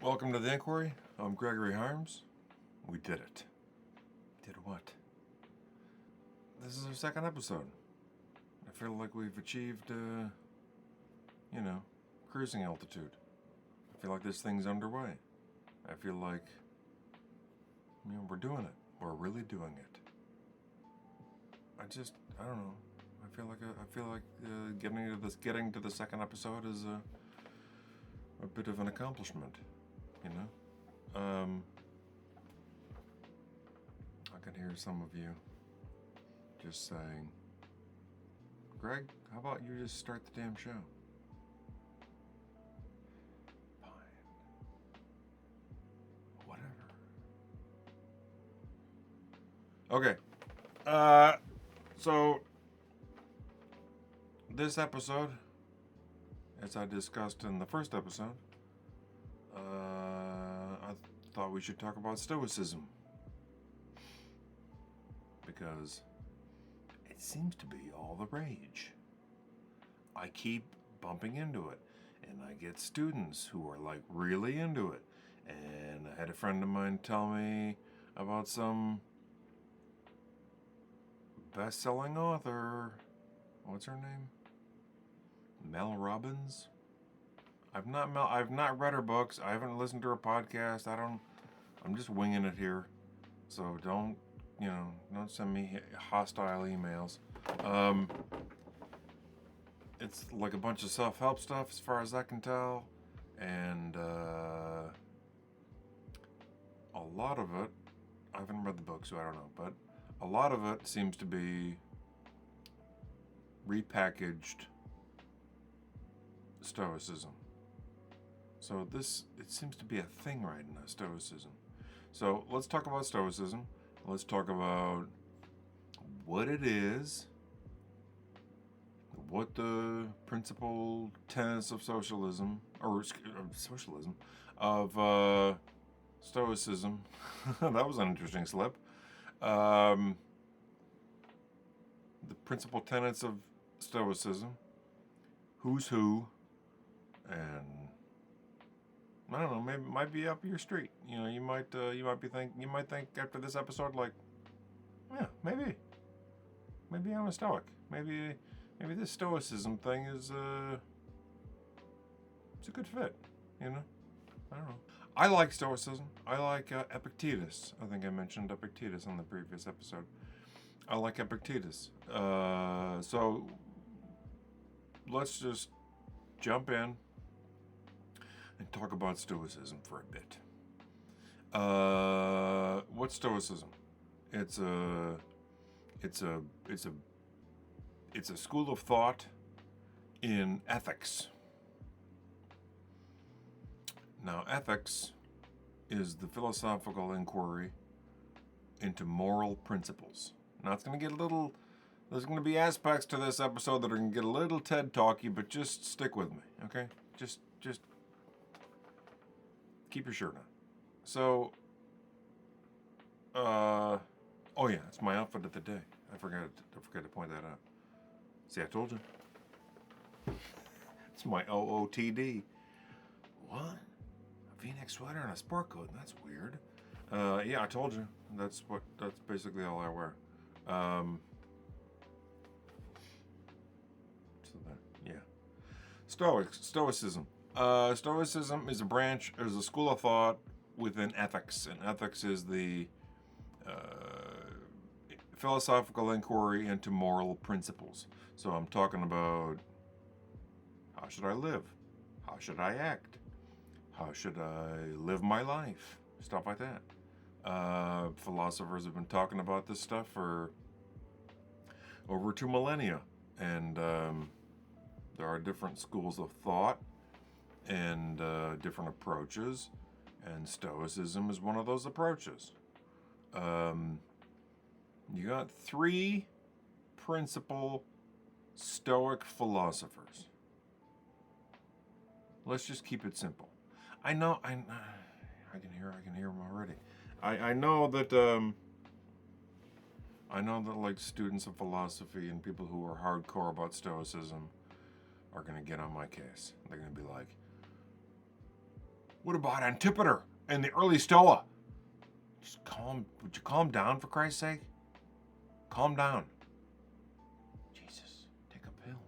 Welcome to the Inquiry. I'm Gregory Harms. We did it. Did what? This is our second episode. I feel like we've achieved, cruising altitude. I feel like this thing's underway. I feel like, we're doing it. We're really doing it. I don't know. I feel like getting to the second episode is a bit of an accomplishment. I can hear some of you just saying, Greg, how about you just start the damn show? Fine. Whatever. Okay. So this episode, as I discussed in the first episode, I thought we should talk about Stoicism. Because it seems to be all the rage. I keep bumping into it, and I get students who are like really into it. And I had a friend of mine tell me about some best-selling author. What's her name? Mel Robbins. I've not read her books. I haven't listened to her podcast. I'm just winging it here. So don't send me hostile emails. It's like a bunch of self-help stuff as far as I can tell. And a lot of it, I haven't read the book, so I don't know. But a lot of it seems to be repackaged Stoicism. So it seems to be a thing right now, Stoicism. So let's talk about Stoicism. Let's talk about what it is, what the principal tenets of Stoicism, that was an interesting slip. The principal tenets of Stoicism, who's who, and I don't know, maybe it might be up your street. You might think after this episode, like, yeah, maybe I'm a Stoic. Maybe this Stoicism thing is it's a good fit. I don't know. I like Stoicism. I like Epictetus. I think I mentioned Epictetus on the previous episode. I like Epictetus. So let's just jump in and talk about Stoicism for a bit. What's Stoicism? It's a school of thought in ethics. Now, ethics is the philosophical inquiry into moral principles. Now, it's going to get there's going to be aspects to this episode that are going to get a little TED Talky, but just stick with me, okay? Just keep your shirt on. So, oh yeah, it's my outfit of the day. I forgot to point that out. See, I told you. It's my OOTD. What? A V-neck sweater and a sport coat? That's weird. Yeah, I told you. That's basically all I wear. Stoicism. Stoicism is a school of thought within ethics, and ethics is the philosophical inquiry into moral principles. So I'm talking about how should I live? How should I act? How should I live my life? Stuff like that. Philosophers have been talking about this stuff for over 2 millennia, and there are different schools of thought and different approaches, and Stoicism is one of those approaches. You got 3 principal Stoic philosophers. Let's just keep it simple. I know, I can hear them already. I know that like students of philosophy and people who are hardcore about Stoicism are going to get on my case. They're going to be like, What about Antipater and the early Stoa? Would you calm down for Christ's sake? Calm down. Jesus, take a pill.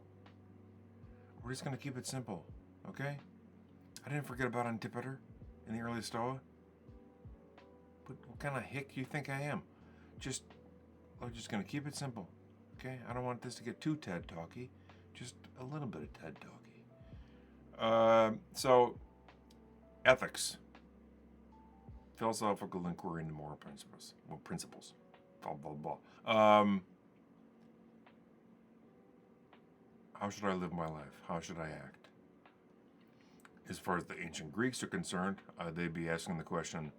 We're just going to keep it simple, okay? I didn't forget about Antipater and the early Stoa. But what kind of hick you think I am? We're just going to keep it simple, okay? I don't want this to get too TED talky. Just a little bit of TED talky. So, ethics. Philosophical inquiry into moral principles. Blah, blah, blah. How should I live my life? How should I act? As far as the ancient Greeks are concerned, they'd be asking the question,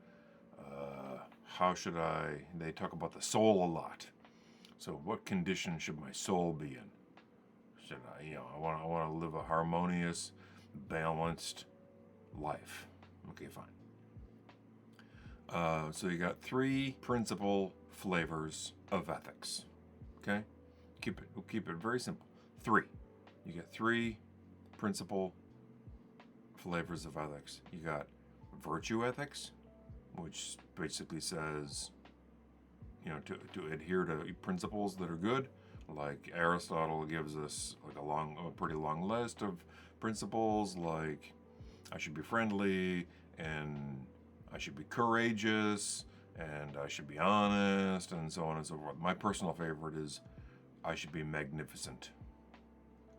how should I... They talk about the soul a lot. So what condition should my soul be in? Should I, I want to live a harmonious, balanced life. Okay, fine. So you got 3 principal flavors of ethics. Okay? We'll keep it very simple. 3. You get 3 principal flavors of ethics. You got virtue ethics, which basically says, to adhere to principles that are good. Like Aristotle gives us like a pretty long list of principles, like I should be friendly, and I should be courageous, and I should be honest, and so on and so forth. My personal favorite is I should be magnificent.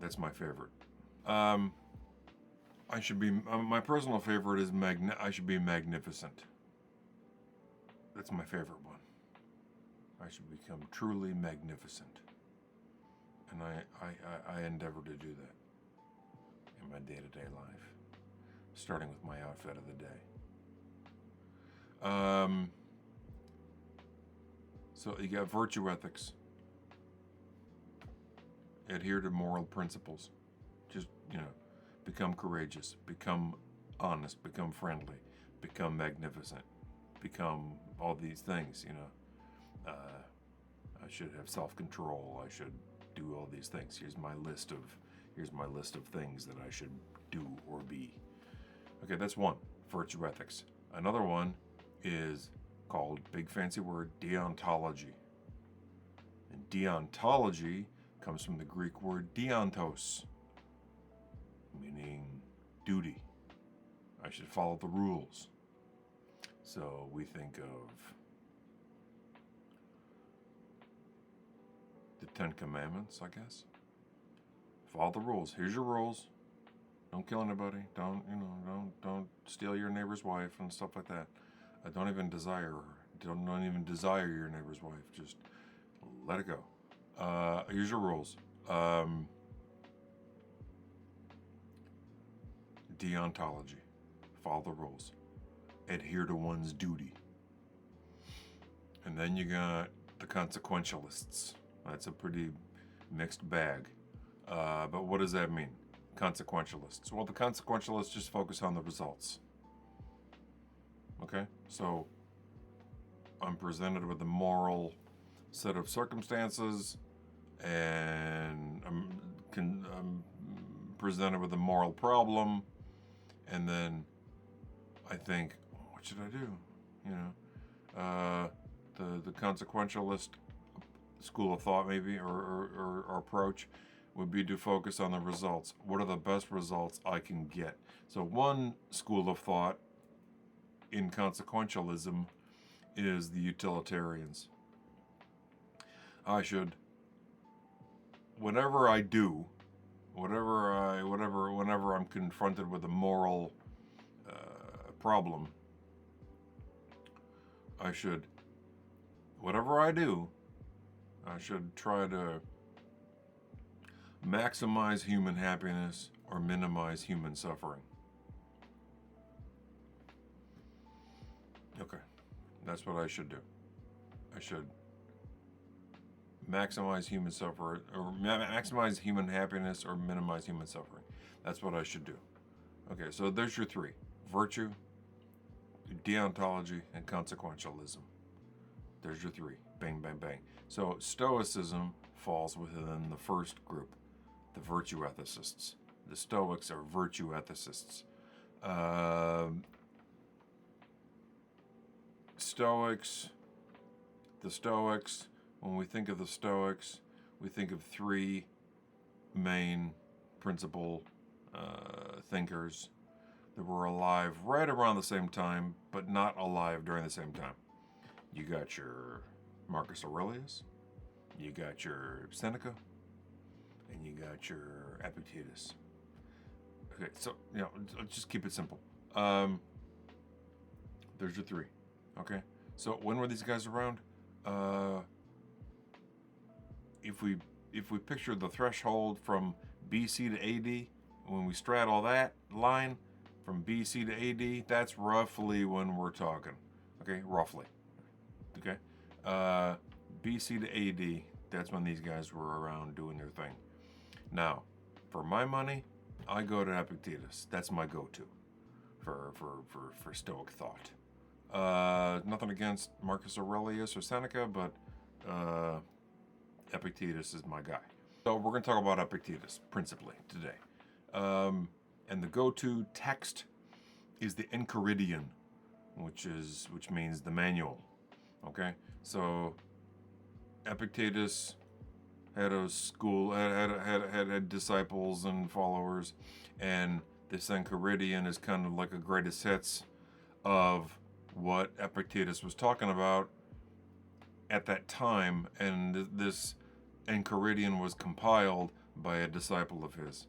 That's my favorite. My personal favorite is I should be magnificent. That's my favorite one. I should become truly magnificent. And I endeavor to do that in my day-to-day life, starting with my outfit of the day. So you got virtue ethics. Adhere to moral principles. Just, become courageous, become honest, become friendly, become magnificent, become all these things, I should have self-control. I should do all these things. Here's my list of things that I should do or be. Okay, that's one, virtue ethics. Another one is called, big fancy word, deontology. And deontology comes from the Greek word deontos, meaning duty. I should follow the rules. So we think of the 10 Commandments, I guess. Follow the rules. Here's your rules. Don't kill anybody. Don't steal your neighbor's wife and stuff like that. Don't even desire her. Don't even desire your neighbor's wife. Just let it go. Here's your rules. Deontology. Follow the rules. Adhere to one's duty. And then you got the consequentialists. That's a pretty mixed bag. But what does that mean? Consequentialists. Well, the consequentialists just focus on the results. Okay? So I'm presented with a moral set of circumstances, and I'm presented with a moral problem, and then I think, what should I do? The consequentialist school of thought, maybe, or approach would be to focus on the results. What are the best results I can get? So one school of thought in consequentialism is the utilitarians. I should, whenever I do, whenever I'm confronted with a moral problem, whatever I do, I should try to maximize human happiness or minimize human suffering. Okay, that's what I should do. I should maximize human suffering, or maximize human happiness or minimize human suffering. That's what I should do. Okay, so there's your 3. Virtue, deontology, and consequentialism. There's your 3. Bang, bang, bang. So Stoicism falls within the first group, the virtue ethicists. The Stoics are virtue ethicists. Stoics, when we think of the Stoics, we think of three main principal thinkers that were alive right around the same time, but not alive during the same time. You got your Marcus Aurelius, you got your Seneca, and you got your Epictetus. Okay, so, let's just keep it simple. There's your three. Okay, so when were these guys around? If we picture the threshold from BC to AD, when we straddle that line from BC to AD, that's roughly when we're talking. Okay, roughly. Okay, BC to AD, that's when these guys were around doing their thing. Now, for my money, I go to Epictetus. That's my go-to for Stoic thought. Nothing against Marcus Aurelius or Seneca, but Epictetus is my guy. So we're going to talk about Epictetus principally today. And the go-to text is the Enchiridion, which means the manual. Okay, so Epictetus had a school, had disciples and followers, and this Enchiridion is kind of like a greatest hits of what Epictetus was talking about at that time, and this Enchiridion was compiled by a disciple of his.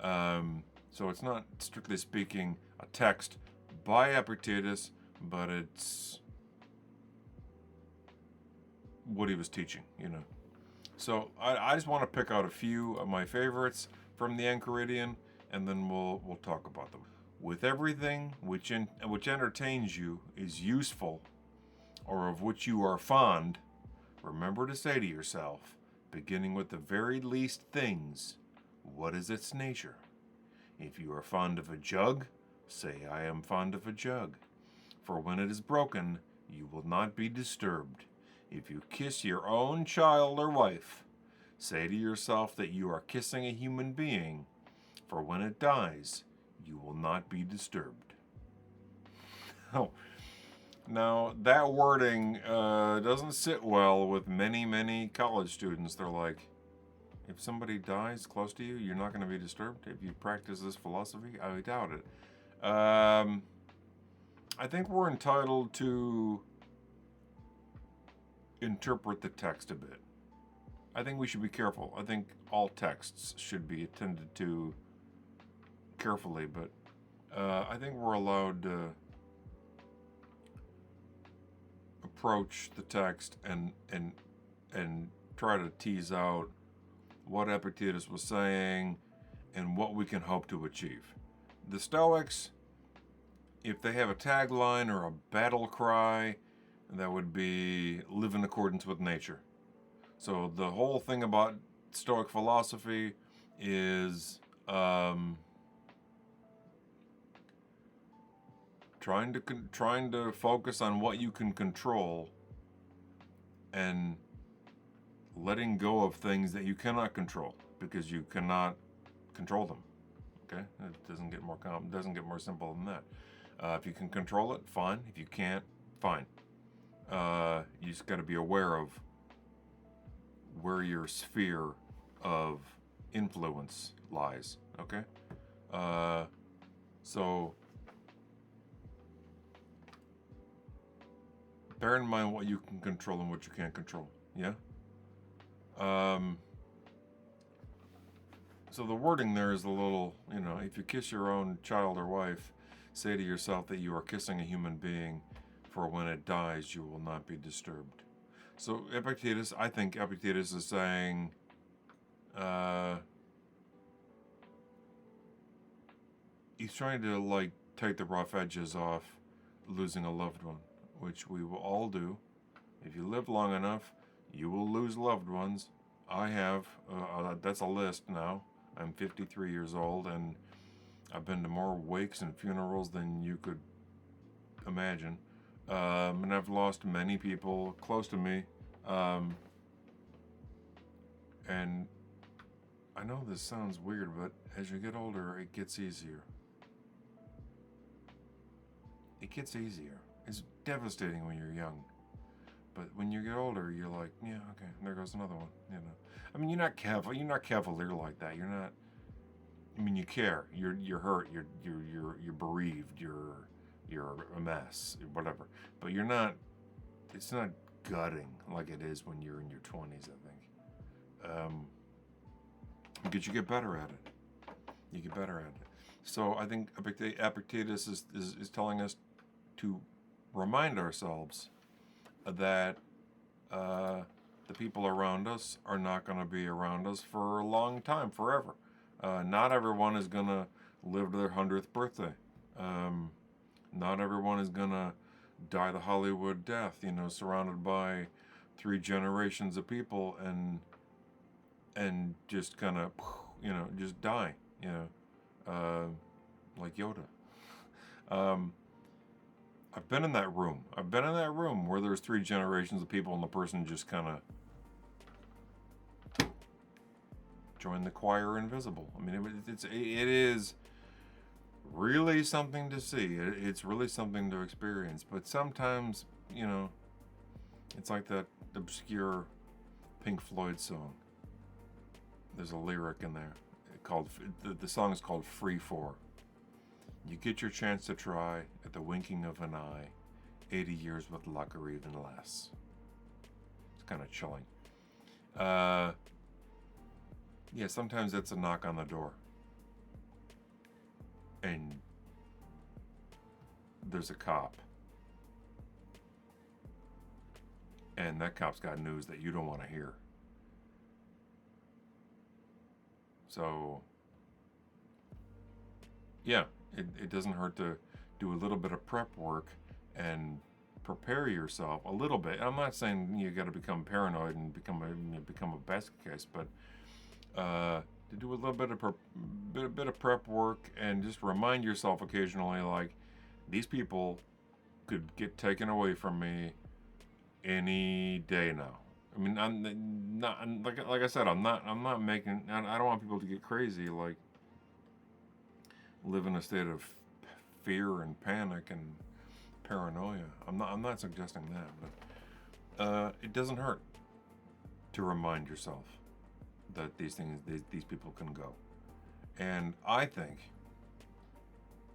So it's not, strictly speaking, a text by Epictetus, but it's what he was teaching, So I just want to pick out a few of my favorites from the Enchiridion, and then we'll talk about them. With everything which entertains you is useful, or of which you are fond, remember to say to yourself, beginning with the very least things, what is its nature? If you are fond of a jug, say, I am fond of a jug. For when it is broken, you will not be disturbed. If you kiss your own child or wife, say to yourself that you are kissing a human being. For when it dies, you will not be disturbed. Oh, now that wording doesn't sit well with many college students. They're like, if somebody dies close to you, you're not going to be disturbed if you practice this philosophy? I doubt it. I think we're entitled to interpret the text a bit. I think we should be careful. I think all texts should be attended to carefully, but I think we're allowed to approach the text and try to tease out what Epictetus was saying and what we can hope to achieve. The Stoics, if they have a tagline or a battle cry, that would be live in accordance with nature. So the whole thing about Stoic philosophy is trying to focus on what you can control and letting go of things that you cannot control because you cannot control them. Okay, it doesn't get more simple than that. If you can control it, fine. If you can't, fine. You just got to be aware of where your sphere of influence lies. Okay, so bear in mind what you can control and what you can't control. Yeah. So the wording there is a little, if you kiss your own child or wife, say to yourself that you are kissing a human being, for when it dies, you will not be disturbed. So I think Epictetus is saying, he's trying to take the rough edges off losing a loved one, which we will all do. If you live long enough, you will lose loved ones. I have. That's a list now. I'm 53 years old, and I've been to more wakes and funerals than you could imagine. And I've lost many people close to me. And I know this sounds weird, but as you get older, it gets easier. It gets easier. It's devastating when you're young. But when you get older, you're like, yeah, okay, there goes another one. I mean, you're not cavalier like that. You're not. I mean, you care. You're hurt. You're bereaved. You're a mess. Whatever. But you're not. It's not gutting like it is when you're in your 20s. I think. Because you get better at it. You get better at it. So I think Epictetus is telling us to remind ourselves that the people around us are not going to be around us for a long time, forever. Not everyone is going to live to their 100th birthday. Not everyone is going to die the Hollywood death, surrounded by 3 generations of people and just kind of, just die, like Yoda. I've been in that room. I've been in that room where there's 3 generations of people and the person just kind of joined the choir invisible. I mean, it is really something to see. It's really something to experience. But sometimes, it's like that obscure Pink Floyd song. There's a lyric in there called, the song is called Free For. You get your chance to try at the winking of an eye, 80 years with luck or even less. It's kind of chilling. Yeah, sometimes it's a knock on the door. And there's a cop. And that cop's got news that you don't want to hear. So, yeah, it doesn't hurt to do a little bit of prep work and prepare yourself a little bit. I'm not saying you got to become paranoid and become a basket case, but to do a little bit of prep work and just remind yourself occasionally, like, these people could get taken away from me any day now. I mean, I'm not like I said. I'm not making. I don't want people to get crazy, like live in a state of fear and panic and paranoia. I'm not suggesting that, but it doesn't hurt to remind yourself that these people can go. And I think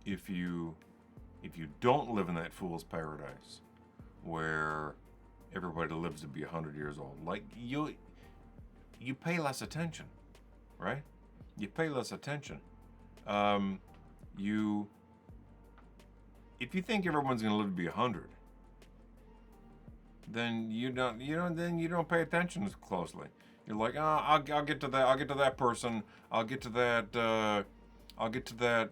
if you don't live in that fool's paradise where everybody lives to be 100 years old, like you pay less attention, right? You pay less attention. If you think everyone's going to live to be 100, then you don't pay attention as closely. You're like, I'll get to that. I'll get to that person. I'll get to that. I'll get to that.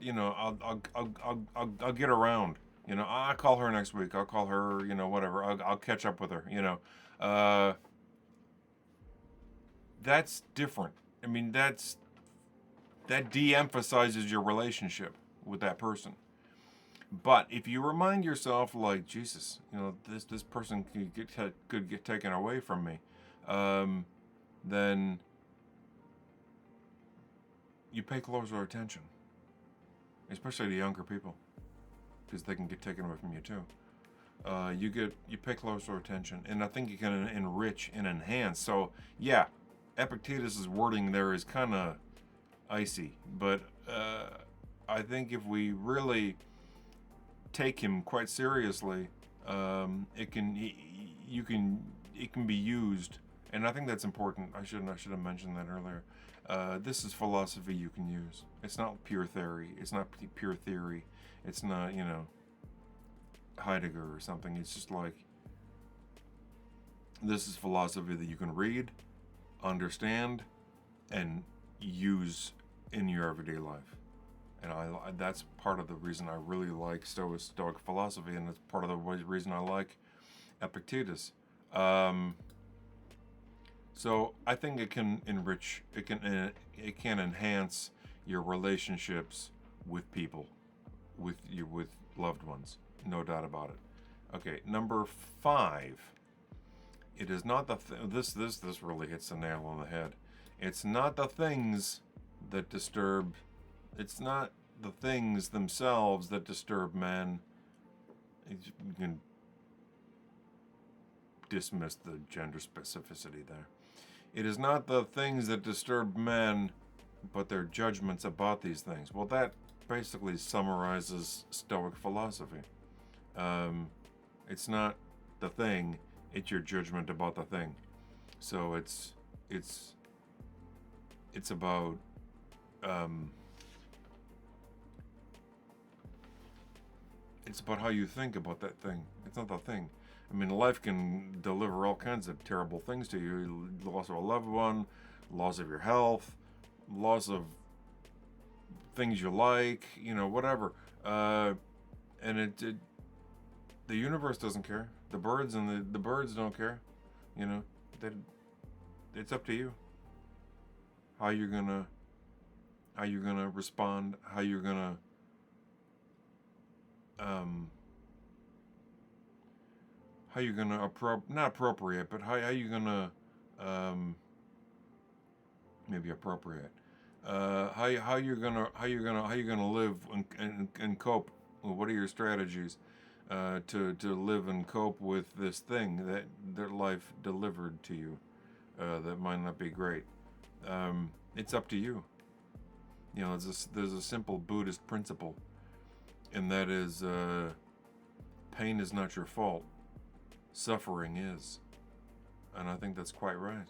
I'll get around. I'll call her next week. I'll call her. Whatever. I'll catch up with her. That's different. I mean, that de-emphasizes your relationship with that person. But if you remind yourself, like, Jesus, this person could get taken away from me, then you pay closer attention, especially to younger people, because they can get taken away from you too. You pay closer attention, and I think you can enrich and enhance. So yeah, Epictetus's wording there is kind of icy, but I think if we really take him quite seriously, it can be used, and I think that's important. I should have mentioned that earlier. This is philosophy you can use. It's not pure theory. It's not pure theory. It's not Heidegger or something. It's just like, this is philosophy that you can read, understand, and use in your everyday life. And that's part of the reason I really like Stoic philosophy, and it's part of the reason I like Epictetus. So I think it can enrich, it can enhance your relationships with people, with loved ones, no doubt about it. Okay, number 5. It is not this really hits the nail on the head. It's not the things that disturb. It's not the things themselves that disturb men. You can dismiss the gender specificity there. It is not the things that disturb men, but their judgments about these things. Well, that basically summarizes Stoic philosophy. It's not the thing, it's your judgment about the thing. So it's about it's about how you think about that thing. It's not the thing. I mean, life can deliver all kinds of terrible things to you. Loss of a loved one, loss of your health, loss of things you like, whatever. And the universe doesn't care. The birds and the birds don't care. It's up to you. How you're gonna respond? How you're gonna not appropriate, but how you gonna maybe appropriate. How you gonna live and cope? What are your strategies to live and cope with this thing that life delivered to you that might not be great? It's up to you. There's a simple Buddhist principle, and that is pain is not your fault, suffering is. And I think that's quite right.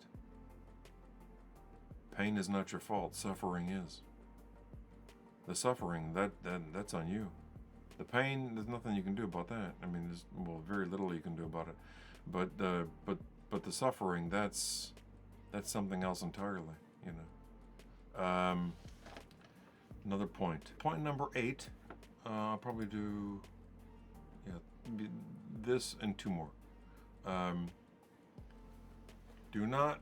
Pain is not your fault, suffering is. The suffering, that's on you. The pain, there's nothing you can do about that. I mean, there's very little you can do about it. But the suffering, that's something else entirely, Another point. Point number 8. I'll probably do this and 2 more. Do not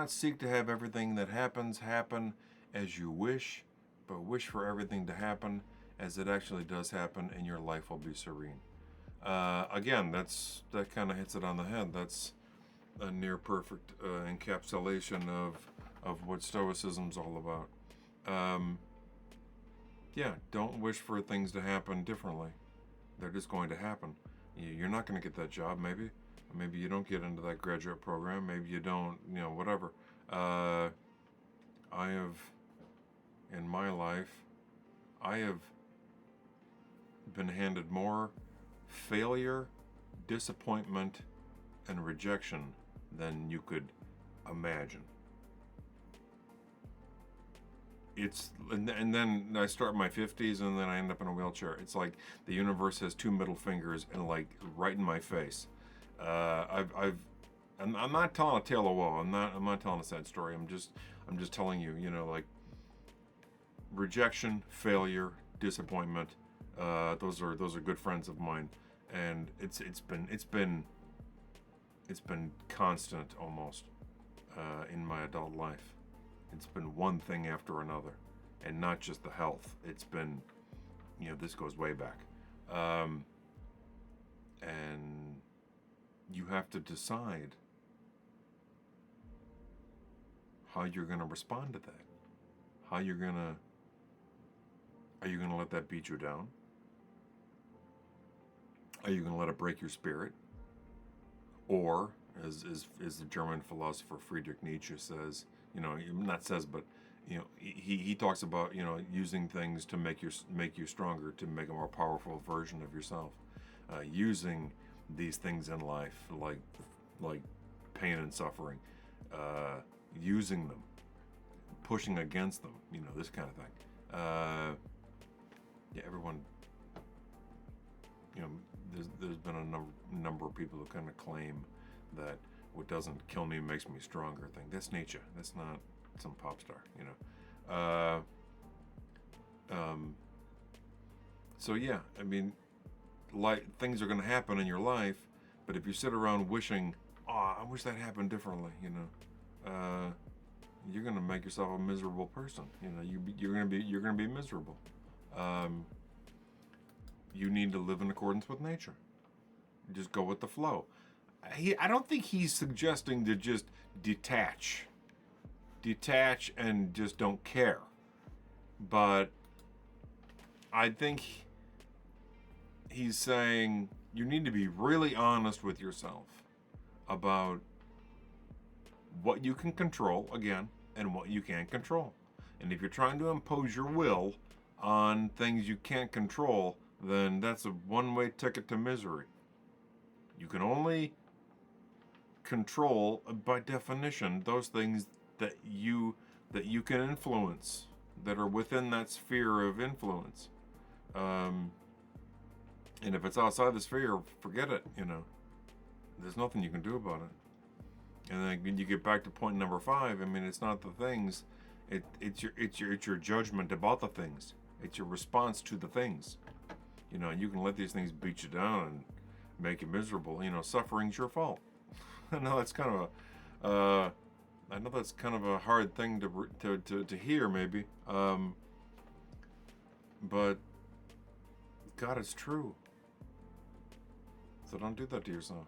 seek to have everything that happens happen as you wish, but wish for everything to happen as it actually does happen, and your life will be serene. Again, that kind of hits it on the head. That's a near perfect encapsulation of what Stoicism's all about. Don't wish for things to happen differently. They're just going to happen. You're not going to get that job, maybe. Maybe you don't get into that graduate program. Maybe you don't, whatever. I have, in my life, I have been handed more failure, disappointment, and rejection than you could imagine. And then I start my 50s, and then I end up in a wheelchair. It's like the universe has 2 middle fingers and right in my face. I'm not telling a tale of woe. I'm not telling a sad story. I'm just telling you, rejection, failure, disappointment. Those are good friends of mine, and it's been constant almost in my adult life. It's been one thing after another, and not just the health. It's been, this goes way back, and you have to decide how you're going to respond to that. Are you going to let that beat you down? Are you going to let it break your spirit? Or, as the German philosopher Friedrich Nietzsche says, but he talks about, using things to make you stronger, to make a more powerful version of yourself. Using these things in life, like pain and suffering, using them, pushing against them, this kind of thing. Everyone, there's been a number of people who kind of claim that what doesn't kill me makes me stronger thing. That's Nietzsche. That's not some pop star, So yeah, I mean, things are going to happen in your life, but if you sit around wishing, I wish that happened differently, you're going to make yourself a miserable person. You're going to be miserable. You need to live in accordance with nature. Just go with the flow. I don't think he's suggesting to just detach and just don't care. But I think he's saying, you need to be really honest with yourself about what you can control, again, and what you can't control. And if you're trying to impose your will on things you can't control, then that's a one-way ticket to misery. You can only control, by definition, those things that you can influence, that are within that sphere of influence. And if it's outside the sphere, forget it. There's nothing you can do about it. And then when you get back to point number 5, I mean, it's not the things, it's your judgment about the things. It's your response to the things. You can let these things beat you down and make you miserable. Suffering's your fault. I know that's kind of a hard thing to hear, maybe. But God, it's true. So don't do that to yourself.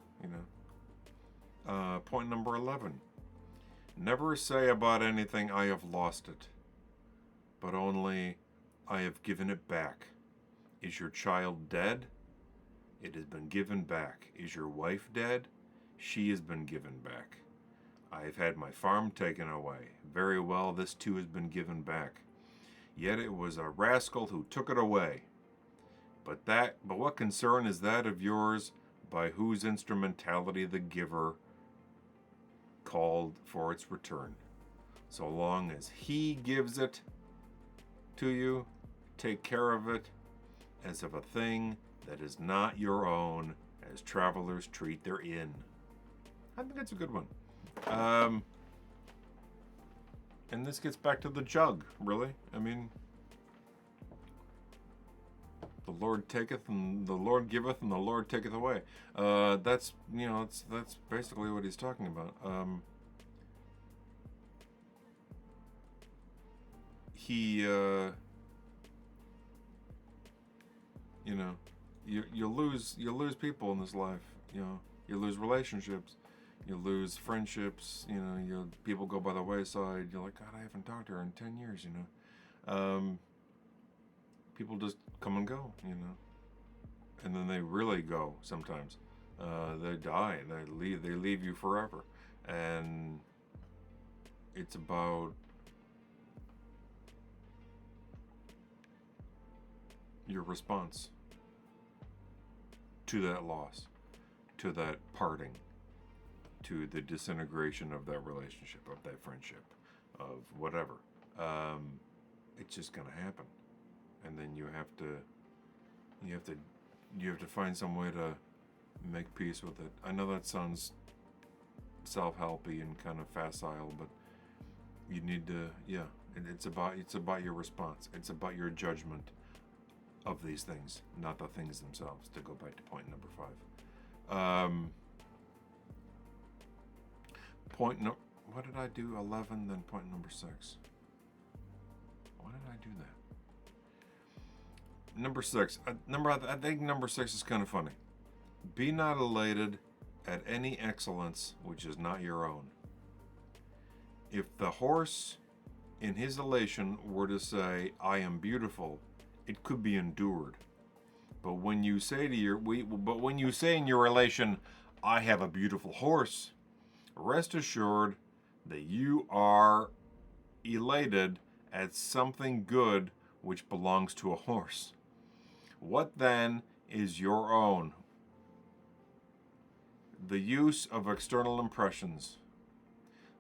Point number 11. Never say about anything, I have lost it, but only, I have given it back. Is your child dead? It has been given back. Is your wife dead? She has been given back. I have had my farm taken away. Very well, this too has been given back. Yet it was a rascal who took it away. But what concern is that of yours, by whose instrumentality the giver called for its return? So long as he gives it to you, take care of it as of a thing that is not your own, as travelers treat their inn. I think that's a good one. And this gets back to the jug, really. I mean, the Lord taketh, and the Lord giveth, and the Lord taketh away. That's basically what he's talking about. You lose people in this life. You lose relationships. You lose friendships. People go by the wayside. You're like, God, I haven't talked to her in 10 years. People just come and go. And then they really go. Sometimes they die. They leave you forever. And it's about your response to that loss, to that parting, to the disintegration of that relationship, of that friendship, of whatever. It's just going to happen, and then you have to find some way to make peace with it. I know that sounds self-helpy and kind of facile, but you need to, it's about your response. It's about your judgment of these things, not the things themselves, to go back to point number 5. What did I do? 11, then point number 6. Why did I do that? Number 6. I think number 6 is kind of funny. Be not elated at any excellence which is not your own. If the horse in his elation were to say, I am beautiful, it could be endured. But when you say in your relation, I have a beautiful horse, rest assured that you are elated at something good which belongs to a horse. What then is your own? The use of external impressions.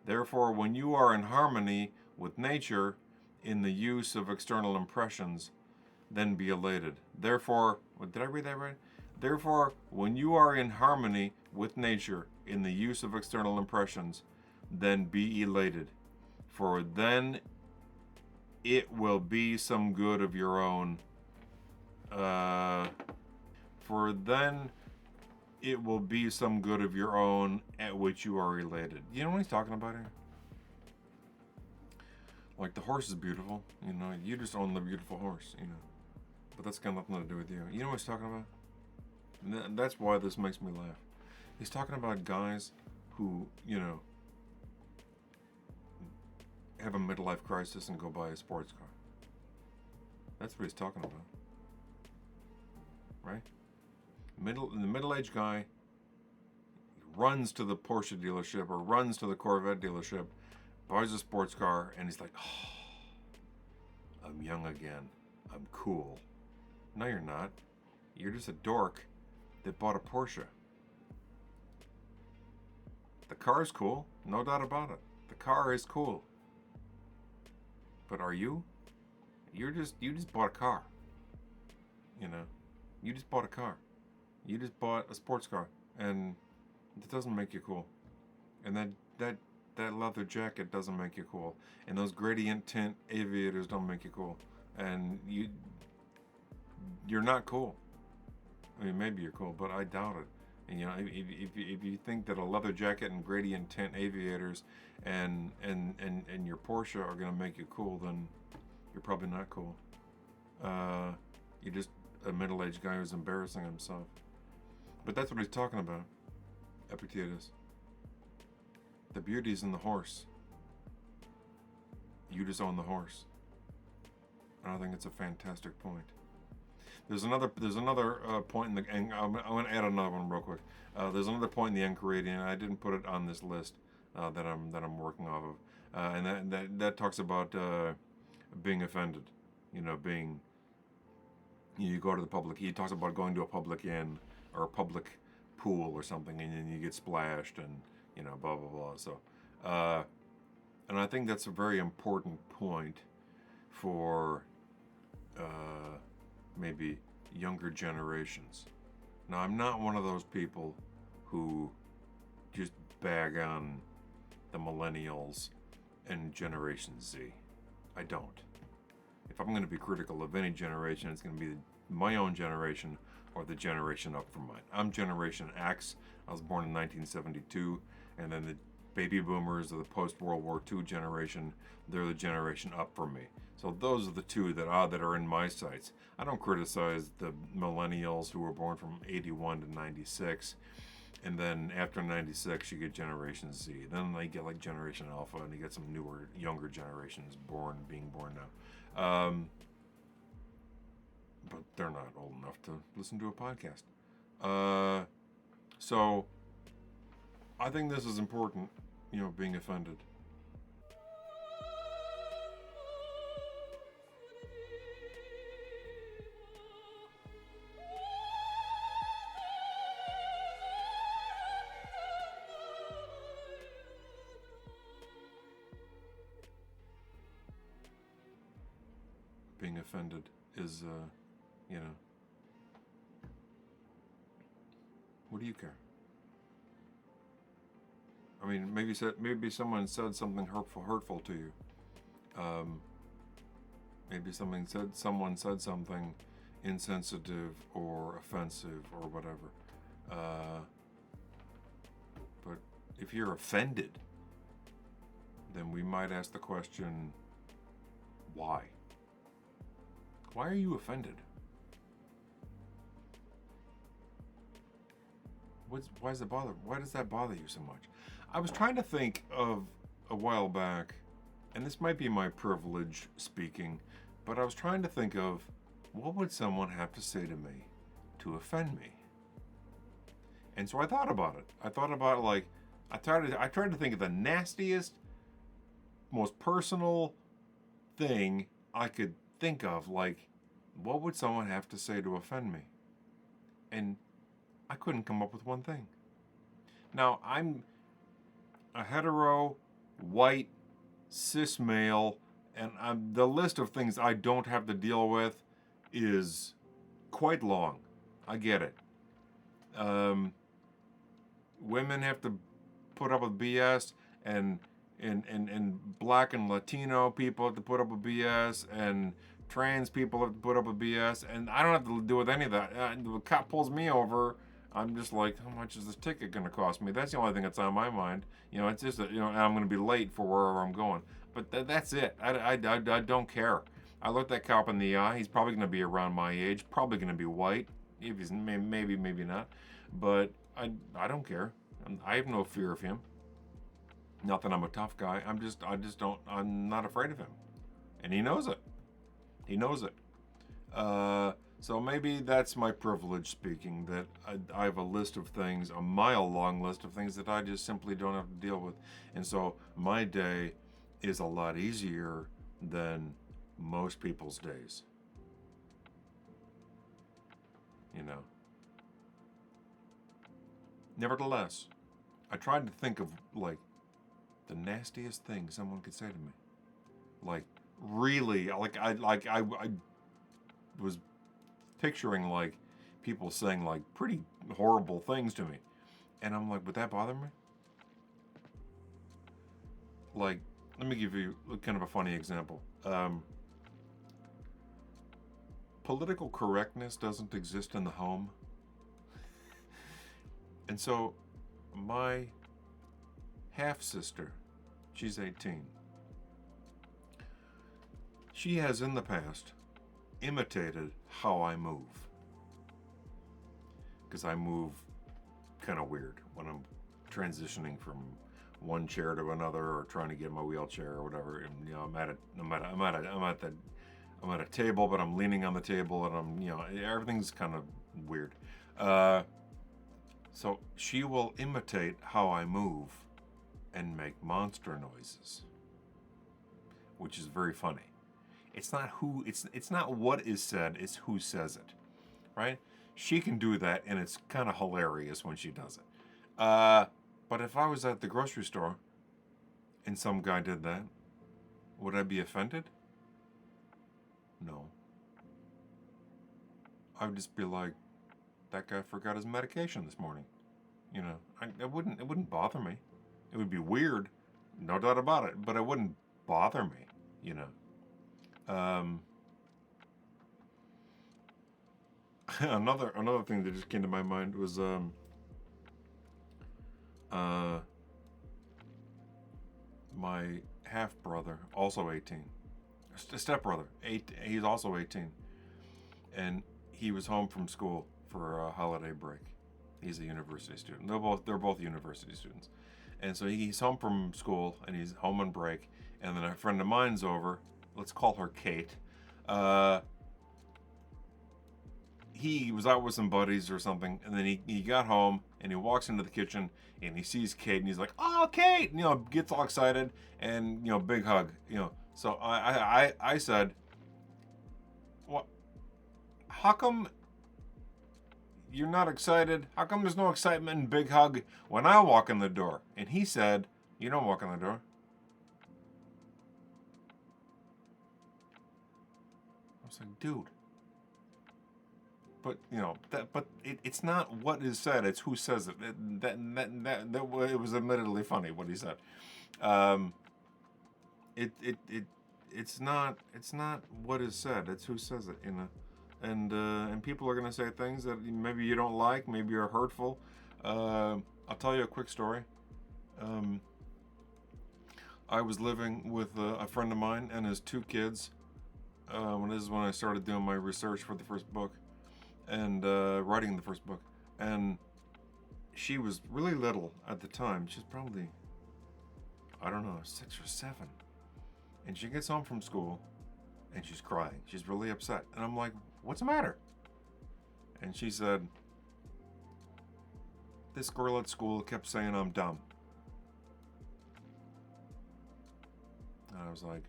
Therefore, when you are in harmony with nature in the use of external impressions, then be elated. Therefore, did I read that right? Therefore, when you are in harmony with nature in the use of external impressions, then be elated. For then it will be some good of your own. For then it will be some good of your own at which you are elated. You know what he's talking about here? Like, the horse is beautiful, you just own the beautiful horse, But that's got nothing to do with you. You know what he's talking about? And that's why this makes me laugh. He's talking about guys who, have a midlife crisis and go buy a sports car. That's what he's talking about. Right? The middle-aged guy runs to the Porsche dealership or runs to the Corvette dealership, buys a sports car, and he's like, oh, I'm young again. I'm cool. No, you're not. You're just a dork that bought a Porsche. The car's cool, no doubt about it. The car is cool. But are you? You just bought a car. You know? You just bought a car. You just bought a sports car. And it doesn't make you cool. And that leather jacket doesn't make you cool. And those gradient tint aviators don't make you cool. And you're not cool. I mean, maybe you're cool, but I doubt it. And, you know, if you think that a leather jacket and gradient tint aviators and your Porsche are going to make you cool, then you're probably not cool. You're just a middle-aged guy who's embarrassing himself. But that's what he's talking about, Epictetus. The beauty's in the horse. You just own the horse. And I think it's a fantastic point. There's another point in the, and I'm going to add another one real quick. There's another point in the Enchiridion. I didn't put it on this list that I'm working off of, and that talks about being offended. You know, you go to the public. He talks about going to a public inn or a public pool or something, and then you get splashed, and you know, blah blah blah. So, and I think that's a very important point for maybe younger generations. Now, I'm not one of those people who just bag on the millennials and Generation Z. I don't. If I'm going to be critical of any generation, it's going to be my own generation or the generation up from mine. I'm Generation X. I was born in 1972, and then the baby boomers are the post-World War II generation. They're the generation up from me. So those are the two that are in my sights. I don't criticize the millennials who were born from 81 to 96. And then after 96, you get Generation Z. Then they get like Generation Alpha, and you get some newer, younger generations being born now. But they're not old enough to listen to a podcast. So I think this is important, you know, being offended. Being offended is, you know, what do you care? I mean, maybe someone said something hurtful to you. Maybe someone said something insensitive or offensive or whatever. But if you're offended, then we might ask the question, why? Why are you offended? Why does that bother you so much? I was trying to think of a while back, and this might be my privilege speaking, but I was trying to think of what would someone have to say to me to offend me? And so I thought about it. I tried to think of the nastiest, most personal thing I could think of, like, what would someone have to say to offend me? And I couldn't come up with one thing. Now, I'm a hetero, white, cis male, and the list of things I don't have to deal with is quite long. I get it. Women have to put up with BS, and black and Latino people have to put up with BS, and trans people have to put up with BS, and I don't have to deal with any of that. The cop pulls me over, I'm just like, how much is this ticket going to cost me? That's the only thing that's on my mind. You know, it's just that, you know, I'm going to be late for wherever I'm going. But that's it. I don't care. I looked that cop in the eye. He's probably going to be around my age, probably going to be white. If he's maybe not. But I don't care. I have no fear of him. Not that I'm a tough guy. I'm not afraid of him. And he knows it. So maybe that's my privilege speaking, that I have a list of things, a mile-long list of things that I just simply don't have to deal with. And so my day is a lot easier than most people's days. You know. Nevertheless, I tried to think of, like, the nastiest thing someone could say to me. Like, really, I was picturing, like, people saying, like, pretty horrible things to me. And I'm like, would that bother me? Like, let me give you kind of a funny example. Political correctness doesn't exist in the home. And so, my half-sister, she's 18. She has in the past imitated how I move. Because I move kind of weird when I'm transitioning from one chair to another or trying to get my wheelchair or whatever. And you know, I'm at a table, but I'm leaning on the table, and everything's kind of weird. So she will imitate how I move and make monster noises, which is very funny. It's not what is said, it's who says it, right? She can do that, and it's kind of hilarious when she does it. But if I was at the grocery store and some guy did that, would I be offended? No. I would just be like, that guy forgot his medication this morning. You know, it wouldn't bother me. It would be weird, no doubt about it, but it wouldn't bother me, you know. Another thing that just came to my mind was my half brother, also 18, stepbrother, he's also 18, and he was home from school for a holiday break. He's a university student. They're both university students, and so he's home from school and he's home on break. And then a friend of mine's over. Let's call her Kate. He was out with some buddies or something, and then he got home and he walks into the kitchen and he sees Kate and he's like, "Oh, Kate!" You know, gets all excited and big hug. So I said, "What? How come you're not excited? How come there's no excitement and big hug when I walk in the door?" And he said, "You don't walk in the door." I was like, dude. But it's not what is said; it's who says it. It was admittedly funny what he said. It's not what is said; it's who says it. And people are gonna say things that maybe you don't like, maybe are hurtful. I'll tell you a quick story. I was living with a friend of mine and his two kids. This is when I started doing my research for the first book and writing the first book. And she was really little at the time. She's probably, I don't know, 6 or 7. And she gets home from school and she's crying. She's really upset. And I'm like, "What's the matter?" And she said, "This girl at school kept saying I'm dumb." And I was like,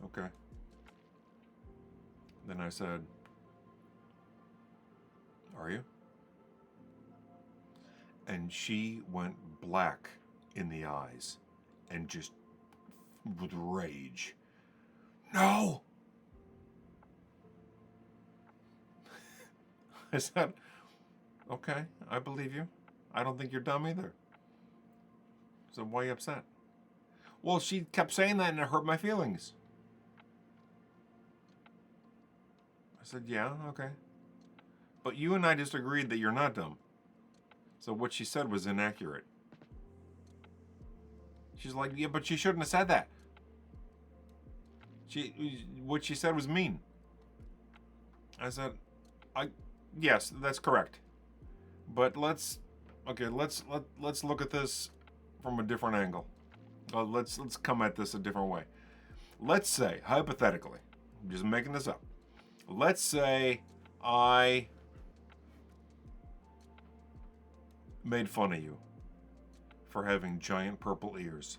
okay. Then I said, "Are you?" And she went black in the eyes and just with rage. "No!" I said, "Okay, I believe you. I don't think you're dumb either." So why are you upset? "Well, she kept saying that and it hurt my feelings." I said, "Yeah, okay. But you and I just agreed that you're not dumb. So what she said was inaccurate." She's like, "Yeah, but she shouldn't have said that. What she said was mean." I said, yes, that's correct. But let's look at this from a different angle. Let's come at this a different way. Let's say, hypothetically, I'm just making this up. let's say I made fun of you for having giant purple ears.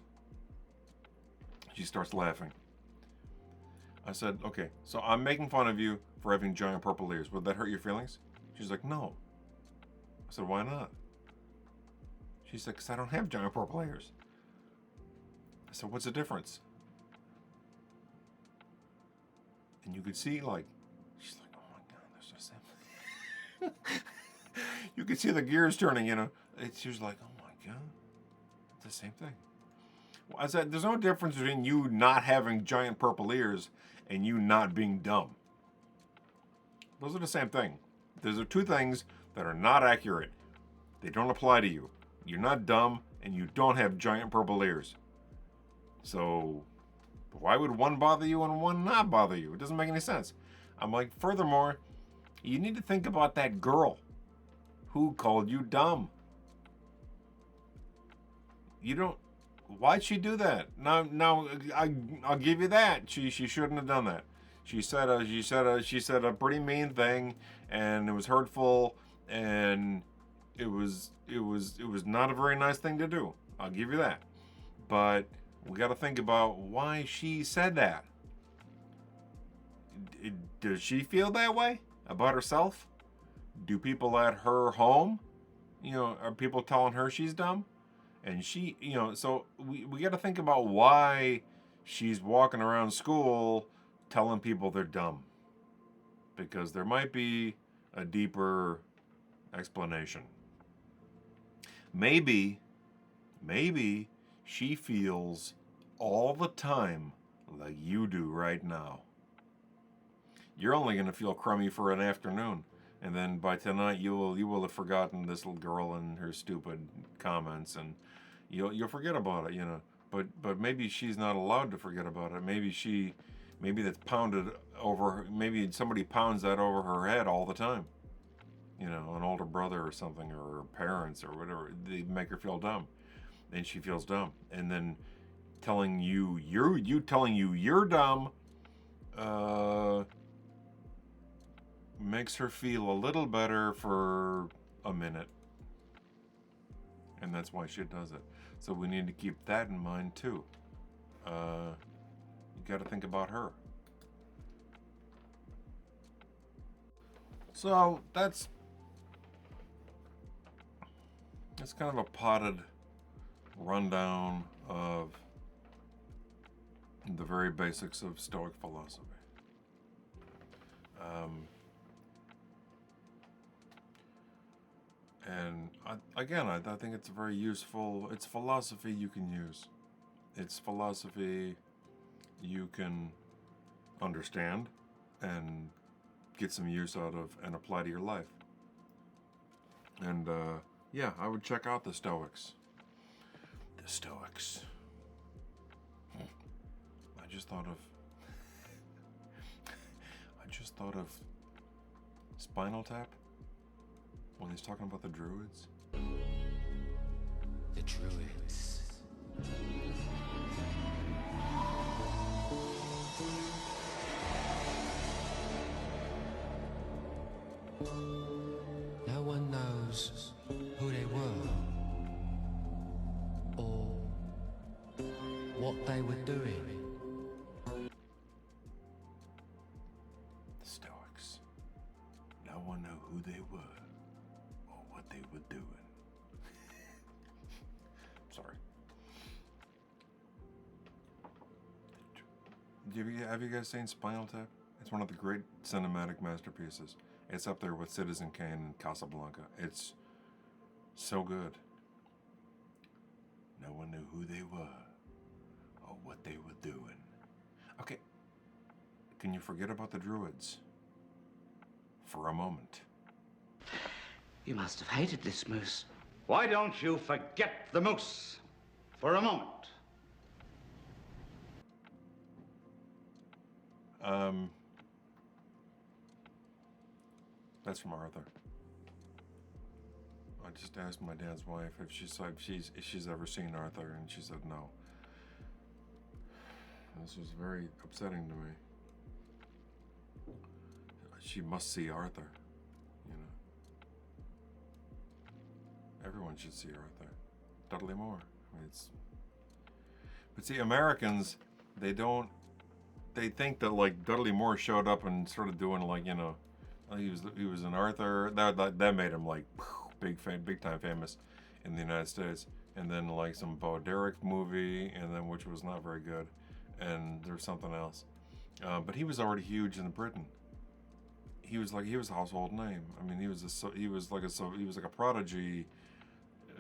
She starts laughing. I said, okay, so I'm making fun of you for having giant purple ears. Would that hurt your feelings? She's like, no. I said, why not? She's like, because I don't have giant purple ears. I said, what's the difference? And you could see, like, she's like, oh my God, there's just something. You could see the gears turning, you know. She was like, oh my God, it's the same thing. Well, I said, there's no difference between you not having giant purple ears and you not being dumb. Those are the same thing. Those are two things that are not accurate. They don't apply to you. You're not dumb and you don't have giant purple ears. So why would one bother you and one not bother you? It doesn't make any sense. I'm like, furthermore, you need to think about that girl who called you dumb. You don't. Why'd she do that? No, I'll give you that. She shouldn't have done that. She said a pretty mean thing, and it was hurtful, and it was not a very nice thing to do. I'll give you that. But we got to think about why she said that. Does she feel that way about herself? Do people at her home, are people telling her she's dumb? And she, so we got to think about why she's walking around school telling people they're dumb. Because there might be a deeper explanation. Maybe she feels all the time like you do right now. You're only going to feel crummy for an afternoon. And then by tonight, you will have forgotten this little girl and her stupid comments, and you'll forget about it, But maybe she's not allowed to forget about it. Maybe that's pounded over. Maybe somebody pounds that over her head all the time. An older brother or something, or her parents or whatever. They make her feel dumb, and she feels dumb. And then telling you you're dumb. Makes her feel a little better for a minute. And that's why she does it. So we need to keep that in mind too. You got to think about her. So that's kind of a potted rundown of the very basics of Stoic philosophy. And I think it's very useful. It's philosophy you can use. It's philosophy you can understand and get some use out of and apply to your life. And I would check out the Stoics. The Stoics. I just thought of Spinal Tap. When he's talking about the Druids. The Druids. No one knows who they were or what they were doing. The Stoics. No one knew who they were. They were doing. Sorry. Have you guys seen Spinal Tap? It's one of the great cinematic masterpieces. It's up there with Citizen Kane and Casablanca. It's so good. No one knew who they were or what they were doing. Okay. Can you forget about the Druids for a moment? You must have hated this moose. Why don't you forget the moose for a moment? That's from Arthur. I just asked my dad's wife if she's ever seen Arthur, and she said no. This was very upsetting to me. she must see Arthur. You know, everyone should see Arthur. Dudley Moore. I mean, but see, Americans, they think that like Dudley Moore showed up and started doing like, you know, he was an Arthur. That made him like big time famous in the United States. And then like some Bo Derek movie, and then which was not very good, and there's something else. But he was already huge in Britain. He was a household name. I mean, he was like a prodigy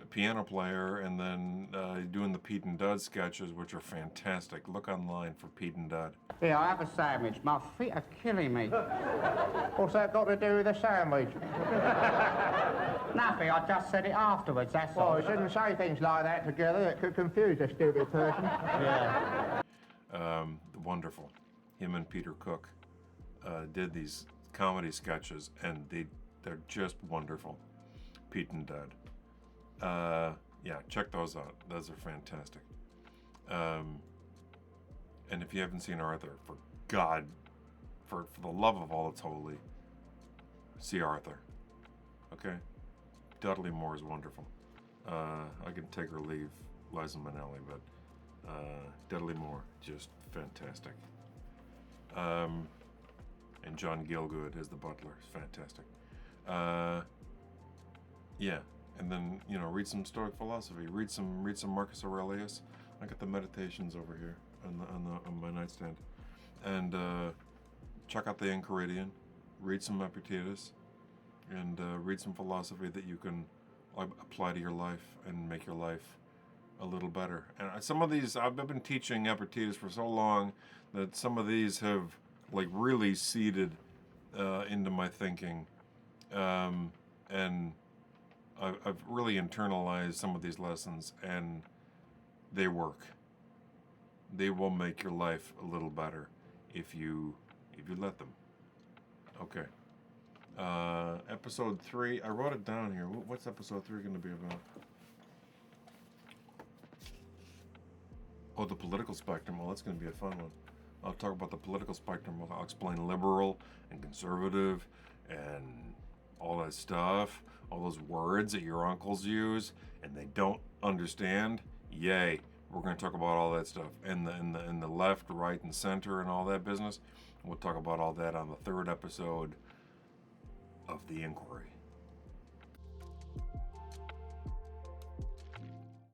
piano player, and then doing the Pete and Dud sketches, which are fantastic. Look online for Pete and Dud. Here, I have a sandwich. My feet are killing me. What's that got to do with the sandwich? Nothing, I just said it afterwards, that's all. Well, you shouldn't say things like that together. It could confuse a stupid person. Yeah. Wonderful. Him and Peter Cook did these comedy sketches, and they're just wonderful. Pete and Dud. Yeah, check those out. Those are fantastic. And if you haven't seen Arthur, for the love of all that's holy, see Arthur. Okay? Dudley Moore is wonderful. I can take or leave Liza Minnelli, but Dudley Moore, just fantastic. And John Gielgud as the butler is fantastic. Yeah, and then read some Stoic philosophy. Read some Marcus Aurelius. I got the meditations over here on my nightstand, and check out the Enchiridion. Read some Epictetus, and read some philosophy that you can apply to your life and make your life a little better. And some of these, I've been teaching Epictetus for so long that some of these have really seeded into my thinking, and I've really internalized some of these lessons, and they work. They will make your life a little better if you let them. Okay. Episode 3. I wrote it down here. What's episode 3 going to be about? Oh, the political spectrum. Well, that's going to be a fun one. I'll talk about the political spectrum. I'll explain liberal and conservative and all that stuff. All those words that your uncles use and they don't understand. Yay. We're going to talk about all that stuff. And the left, right, and center and all that business. We'll talk about all that on the 3rd episode of The Inquiry.